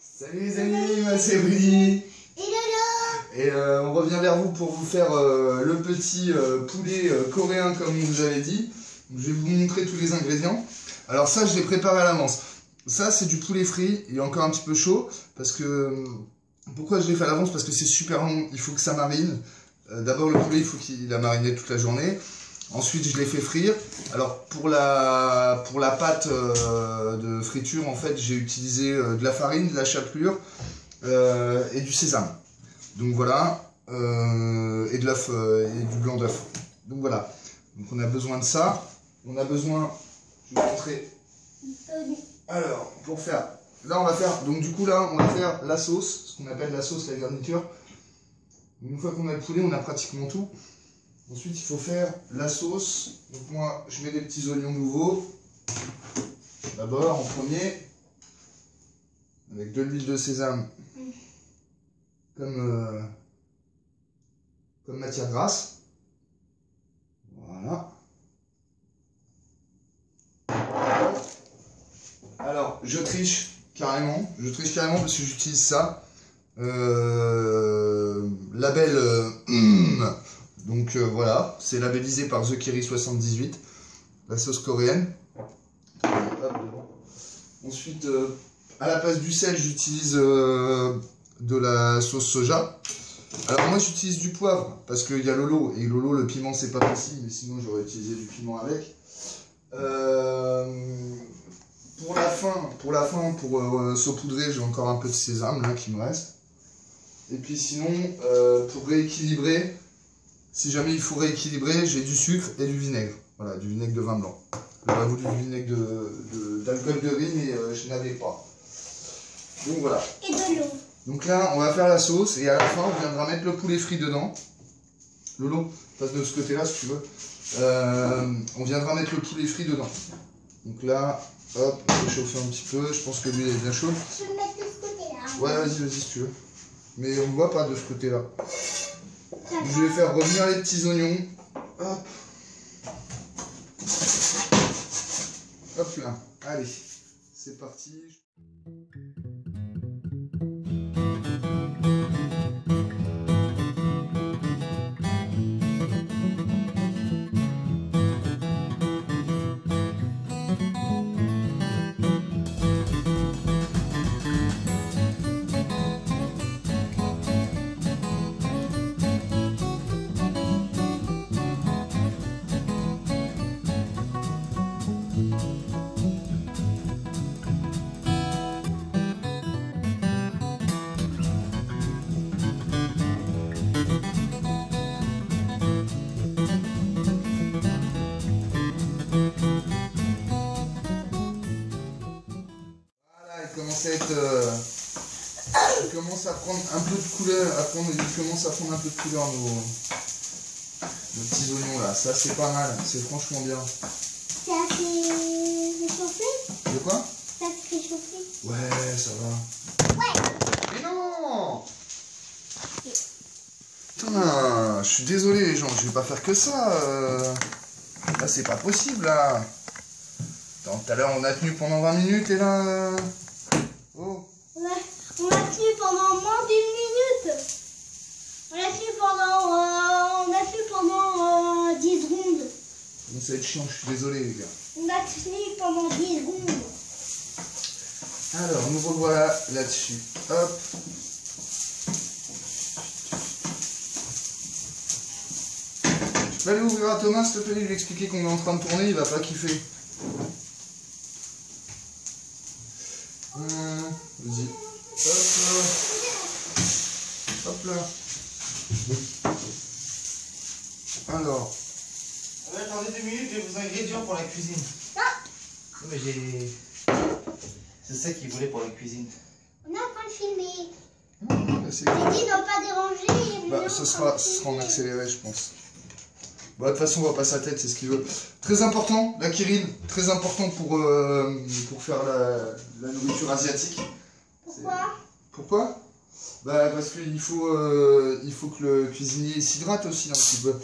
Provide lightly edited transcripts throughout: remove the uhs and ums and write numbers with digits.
Salut les amis, moi c'est Rudy. Et Lolo. Et on revient vers vous pour vous faire le petit poulet coréen comme on vous avait dit. Je vais vous montrer tous les ingrédients. Alors ça je l'ai préparé à l'avance. Ça c'est du poulet frit, il est encore un petit peu chaud. Parce que, pourquoi je l'ai fait à l'avance? Parce que c'est super long, il faut que ça marine. D'abord le poulet il faut qu'il a mariné toute la journée. Ensuite, je l'ai fait frire. Alors, pour la pâte de friture, en fait, j'ai utilisé de la farine, de la chapelure et du sésame. Donc voilà, et du blanc d'œuf. Donc voilà. Donc on a besoin de ça. On a besoin, je vais vous montrer. Alors, pour faire, là on va faire, donc du coup là, on va faire la sauce, ce qu'on appelle la sauce, la garniture. Une fois qu'on a le poulet, on a pratiquement tout. Ensuite, il faut faire la sauce. Donc moi, je mets des petits oignons nouveaux. D'abord, en premier, avec de l'huile de sésame, comme matière grasse. Voilà. Alors, je triche carrément. Je triche carrément parce que j'utilise ça. Label... Donc voilà, c'est labellisé par The Kiri 78, la sauce coréenne. Ensuite, à la place du sel, j'utilise de la sauce soja. Alors moi j'utilise du poivre parce qu'il y a Lolo, et Lolo le piment c'est pas possible, mais sinon j'aurais utilisé du piment avec. Pour la fin, pour saupoudrer, j'ai encore un peu de sésame là qui me reste. Et puis sinon, pour rééquilibrer, si jamais il faut rééquilibrer, j'ai du sucre et du vinaigre. Voilà, du vinaigre de vin blanc. J'aurais voulu du vinaigre d'alcool de riz, mais je n'avais pas. Donc voilà. Et de l'eau. Donc là, on va faire la sauce et à la fin, on viendra mettre le poulet frit dedans. Lolo, passe de ce côté-là si tu veux. On viendra mettre le poulet frit dedans. Donc là, hop, on va chauffer un petit peu. Je pense que l'huile est bien chaude. Je vais mettre de ce côté-là. Ouais, vas-y si tu veux. Mais on ne voit pas de ce côté-là. Je vais faire revenir les petits oignons. Hop. Hop là. Allez, c'est parti. Il commence à prendre un peu de couleur, nos petits oignons là. Ça c'est pas mal, c'est franchement bien. C'est assez réchauffé? De quoi? C'est assez réchauffé? Ouais, ça va. Ouais. Mais non! Putain, je suis désolé les gens, je vais pas faire que ça. Là c'est pas possible là. Attends, tout à l'heure on a tenu pendant 20 minutes et là... Oh. On a tenu pendant moins d'une minute. On a tenu pendant 10 secondes. Donc ça va être chiant, je suis désolé les gars. On a tenu pendant 10 secondes. Alors, nous revoilà là-dessus. Hop. Tu peux aller ouvrir à Thomas, s'il te plaît, lui expliquer qu'on est en train de tourner, il va pas kiffer. Vas-y. Hop là. Alors. Attendez 2 minutes, j'ai vos ingrédients pour la cuisine. Ah. Non mais j'ai... C'est ça qu'il voulait pour la cuisine. On est en train de filmer. C'est Il dit de ne pas déranger. bah, ce sera en accéléré, je pense. Bah, de toute façon, on va passer la tête, c'est ce qu'il veut. Très important, la kirine, très important pour faire la nourriture asiatique. Pourquoi? Pourquoi? Bah, parce qu'il faut que le cuisinier s'hydrate aussi un petit peu.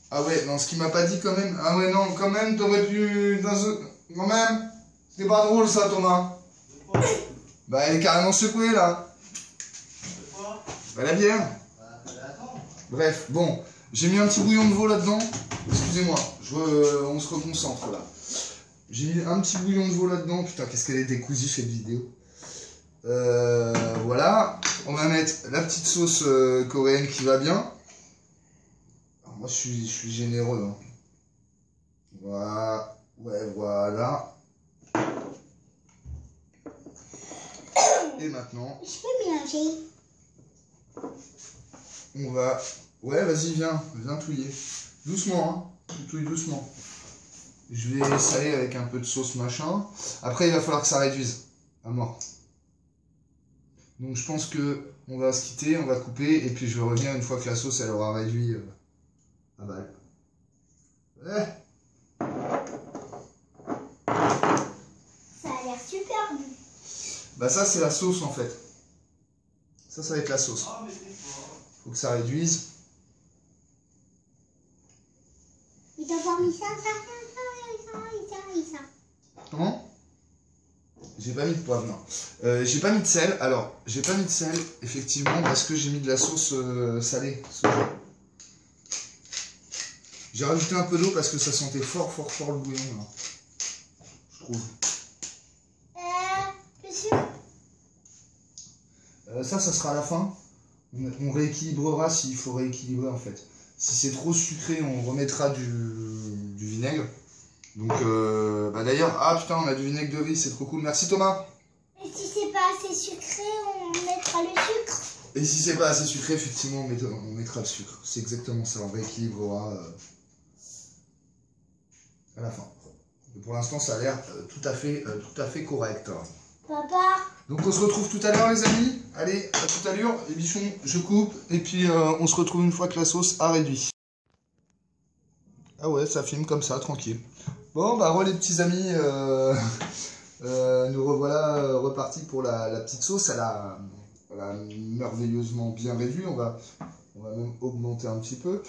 Ah ouais, non, ce qu'il m'a pas dit quand même. Ah ouais, non, quand même, t'aurais pu... Quand même, c'est pas drôle ça, Thomas. Bah, elle est carrément secouée, là. Quoi? Bah, la bière. Bah, attends. Bref, bon. J'ai mis un petit bouillon de veau là-dedans. Excusez-moi, on se reconcentre, là. J'ai mis un petit bouillon de veau là-dedans. Putain, qu'est-ce qu'elle est décousue, cette vidéo. Voilà. On va mettre la petite sauce coréenne qui va bien. Alors, moi, je suis généreux, hein. Voilà. Ouais, voilà. Et maintenant, Je peux mélanger. on va... Ouais, vas-y, viens touiller. Doucement, hein. Tu touilles doucement. Je vais saler avec un peu de sauce machin. Après, il va falloir que ça réduise à mort. Donc, je pense que on va se quitter, on va couper, et puis je vais revenir une fois que la sauce, elle aura réduit à balle. Ouais. Ça a l'air super bon. Bah ça, c'est la sauce, en fait. Ça va être la sauce. Ah, mais c'est fort. Faut que ça réduise. Il t'a pas mis ça. Comment? J'ai pas mis de poivre, non. J'ai pas mis de sel. Alors, j'ai pas mis de sel, effectivement, parce que j'ai mis de la sauce salée. J'ai rajouté un peu d'eau parce que ça sentait fort le bouillon, là. Je trouve. Le sucre. Ça sera à la fin. On rééquilibrera s'il faut rééquilibrer, en fait. Si c'est trop sucré, on remettra du vinaigre. Donc, bah d'ailleurs, ah putain, on a du vinaigre de riz, c'est trop cool. Merci Thomas. Et si c'est pas assez sucré, on mettra le sucre. Et si c'est pas assez sucré, effectivement, on mettra le sucre. C'est exactement ça, on rééquilibrera à la fin. Et pour l'instant, ça a l'air tout à fait correct. Papa. Donc on se retrouve tout à l'heure, les amis. Allez, à tout à l'heure. Les bichons, je coupe. Et puis on se retrouve une fois que la sauce a réduit. Ah ouais, ça filme comme ça, tranquille. Bon, bah re les petits amis. Nous revoilà repartis pour la petite sauce. Elle a merveilleusement bien réduit. On va même augmenter un petit peu.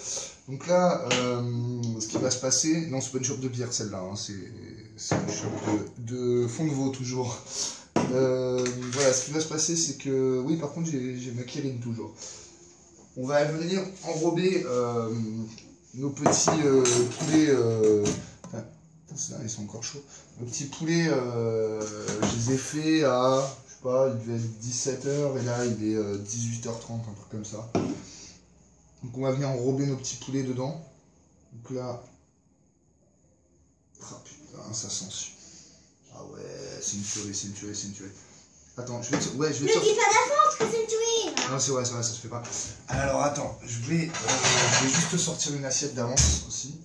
Donc là, ce qui va se passer... Non, c'est pas une chope de bière celle-là. Hein. C'est une chope de fond de veau toujours. Voilà, ce qui va se passer, c'est que... Oui, par contre, j'ai ma Kirin toujours. On va venir enrober nos petits poulets... Enfin, là, ils sont encore chauds. Nos petits poulets, je les ai faits à... Je sais pas, il devait être 17h et là, il est 18h30, un truc comme ça. Donc on va venir enrober nos petits poulets dedans. Donc là... Ah putain, ça sent super. Ah ouais, c'est une tuerie. Attends, je vais te... Ouais, je vais te... Ne dis pas la force que c'est une tuerie. Non, c'est vrai, ça se fait pas. Alors attends, je vais juste sortir une assiette d'avance aussi.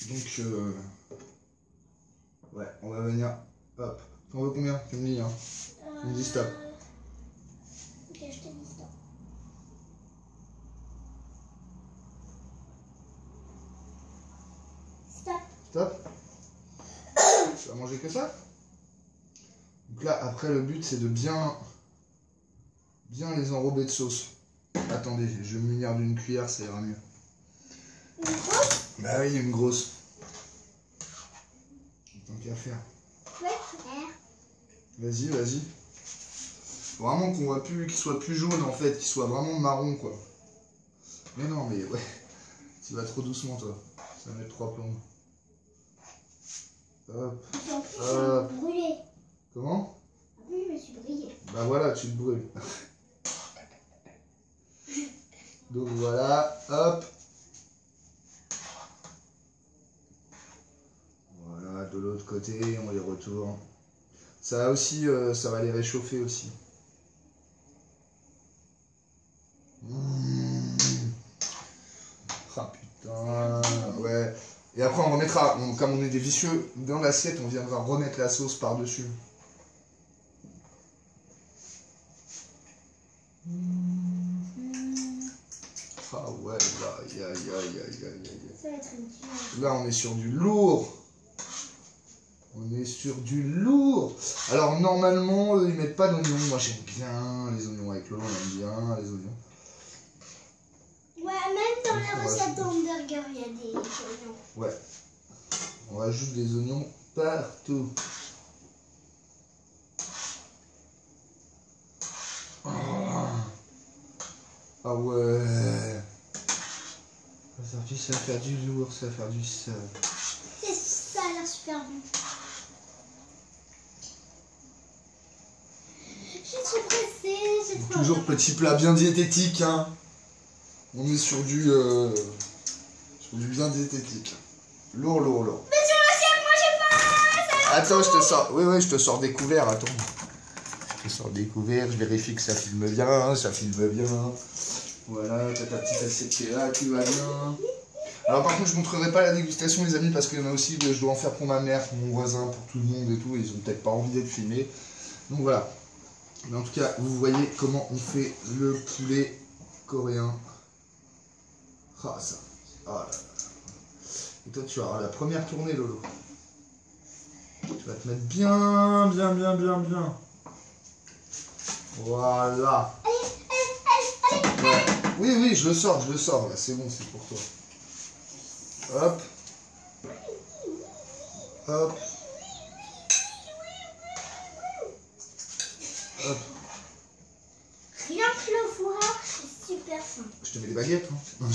Donc, ouais, on va venir... Hop. T'en veux combien? Tu me dis, hein. Tu me dis stop. Ok, je te dis stop. Stop. Stop. Tu vas manger que ça? Donc là, après, le but, c'est de bien les enrober de sauce. Attendez, je vais me munir d'une cuillère, ça ira mieux. Une grosse? Bah oui, une grosse. Tant qu'à faire. Ouais, frère. Vas-y. Faut vraiment qu'on voit plus, qu'il soit plus jaune en fait, qu'il soit vraiment marron quoi. Mais non, mais ouais. Tu vas trop doucement toi. Ça va mettre 3 plombes. Hop. En plus, je vais me brûler. Comment? En plus, je me suis brillée. Bah voilà, tu te brûles. Donc voilà, hop. Voilà, de l'autre côté, on les retourne. Ça aussi, ça va les réchauffer aussi. Ah putain, ouais. Et après on remettra, comme on est des vicieux, dans l'assiette on viendra remettre la sauce par-dessus. Ah ouais, là, Ça va être une tuerie. là on est sur du lourd. On est sur du lourd. Alors normalement ils mettent pas d'oignons. Moi j'aime bien les oignons avec Lolo, on aime bien les oignons. Ouais, même dans la recette d'hamburger, il y a des oignons. Ouais. On rajoute des oignons partout. Ah ouais. Aujourd'hui, ça va faire du lourd, ça va faire du sale. Ça a l'air super bon. Je suis pressée, j'ai trop Toujours hâte. petit plat bien diététique, hein. On est sur du bien diététique. Lourd, lourd, lourd. Mais sur l'assiette, moi j'ai pas. Attends, je te sors. Oui, je te sors des couverts, attends. Je te sors des couverts, je vérifie que ça filme bien, ça filme bien. Voilà, t'as ta petite assiette qui est là, qui va bien. Alors par contre, je ne montrerai pas la dégustation, les amis, parce qu'il y en a aussi, je dois en faire pour ma mère, pour mon voisin, pour tout le monde et tout, et ils ont peut-être pas envie d'être filmés. Donc voilà. Mais en tout cas, vous voyez comment on fait le poulet coréen. Ah ça. Ah là là. Et toi, tu auras la première tournée, Lolo. Tu vas te mettre bien. Voilà. Ouais. Oui, je le sors, là, c'est bon, c'est pour toi. Hop. Hop. Hop. Rien que le voir, c'est super simple. Je te mets des baguettes, hein. Non,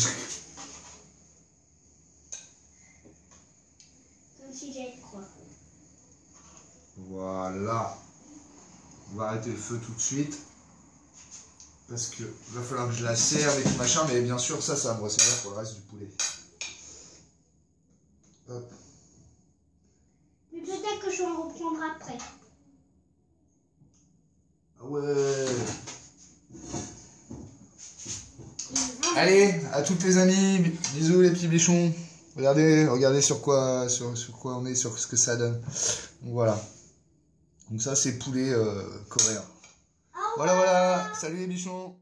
Comme si j'allais te croire. Voilà. On va arrêter le feu tout de suite. Parce que va falloir que je la serve et tout machin, mais bien sûr, ça va me resservir pour le reste du poulet. Hop. Mais peut-être que je vais en reprendre après. Ah ouais. Allez, à toutes les amis, bisous les petits bichons. Regardez sur quoi on est, sur ce que ça donne. Donc voilà. Donc ça c'est poulet coréen. Voilà, salut les bichons.